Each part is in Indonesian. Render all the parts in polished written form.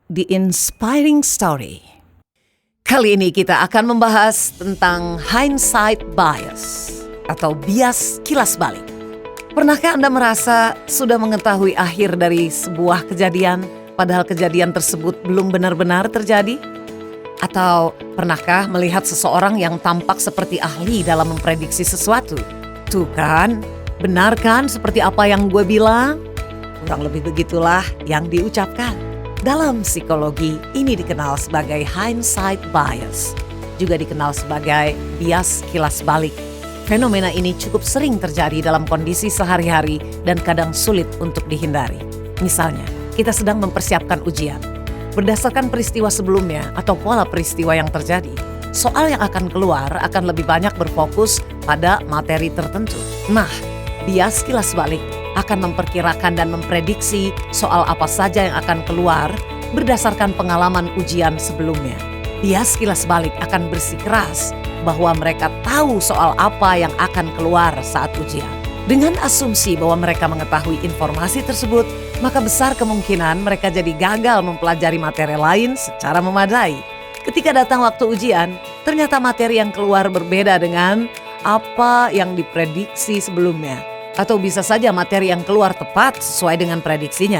di Inspiring Story. Kali ini kita akan membahas tentang hindsight bias atau bias kilas balik. Pernahkah Anda merasa sudah mengetahui akhir dari sebuah kejadian, padahal kejadian tersebut belum benar-benar terjadi? Atau pernahkah melihat seseorang yang tampak seperti ahli dalam memprediksi sesuatu? Tuh kan, benar kan seperti apa yang gue bilang? Kurang lebih begitulah yang diucapkan. Dalam psikologi, ini dikenal sebagai hindsight bias, juga dikenal sebagai bias kilas balik. Fenomena ini cukup sering terjadi dalam kondisi sehari-hari dan kadang sulit untuk dihindari. Misalnya, kita sedang mempersiapkan ujian. Berdasarkan peristiwa sebelumnya atau pola peristiwa yang terjadi, soal yang akan keluar akan lebih banyak berfokus pada materi tertentu. Nah, bias kilas balik akan memperkirakan dan memprediksi soal apa saja yang akan keluar berdasarkan pengalaman ujian sebelumnya. Bias kilas balik akan bersikeras bahwa mereka tahu soal apa yang akan keluar saat ujian. Dengan asumsi bahwa mereka mengetahui informasi tersebut, maka besar kemungkinan mereka jadi gagal mempelajari materi lain secara memadai. Ketika datang waktu ujian, ternyata materi yang keluar berbeda dengan apa yang diprediksi sebelumnya. Atau bisa saja materi yang keluar tepat sesuai dengan prediksinya.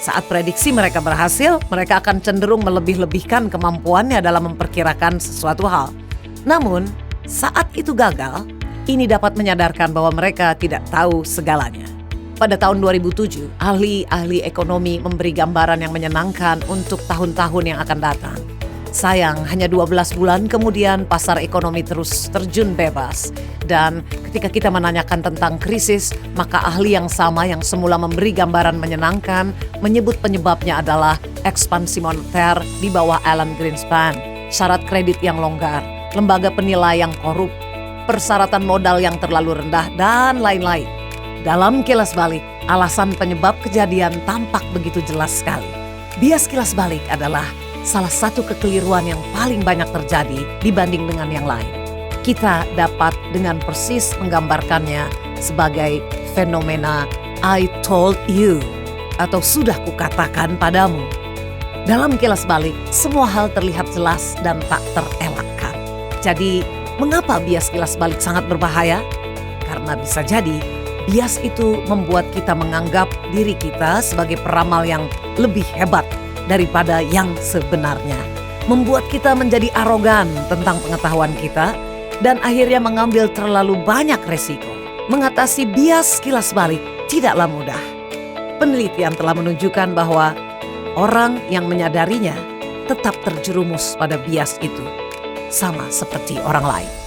Saat prediksi mereka berhasil, mereka akan cenderung melebih-lebihkan kemampuannya dalam memperkirakan sesuatu hal. Namun, saat itu gagal, ini dapat menyadarkan bahwa mereka tidak tahu segalanya. Pada tahun 2007, ahli-ahli ekonomi memberi gambaran yang menyenangkan untuk tahun-tahun yang akan datang. Sayang, hanya 12 bulan kemudian pasar ekonomi terus terjun bebas. Dan ketika kita menanyakan tentang krisis, maka ahli yang sama yang semula memberi gambaran menyenangkan menyebut penyebabnya adalah ekspansi moneter di bawah Alan Greenspan, syarat kredit yang longgar, lembaga penilai yang korup, persyaratan modal yang terlalu rendah, dan lain-lain. Dalam kilas balik, alasan penyebab kejadian tampak begitu jelas sekali. Bias kilas balik adalah salah satu kekeliruan yang paling banyak terjadi dibanding dengan yang lain. Kita dapat dengan persis menggambarkannya sebagai fenomena I told you atau sudah kukatakan padamu. Dalam kilas balik, semua hal terlihat jelas dan tak terelakkan. Jadi, mengapa bias kilas balik sangat berbahaya? Karena bisa jadi bias itu membuat kita menganggap diri kita sebagai peramal yang lebih hebat daripada yang sebenarnya. Membuat kita menjadi arogan tentang pengetahuan kita dan akhirnya mengambil terlalu banyak resiko. Mengatasi bias kilas balik tidaklah mudah. Penelitian telah menunjukkan bahwa orang yang menyadarinya tetap terjerumus pada bias itu, sama seperti orang lain.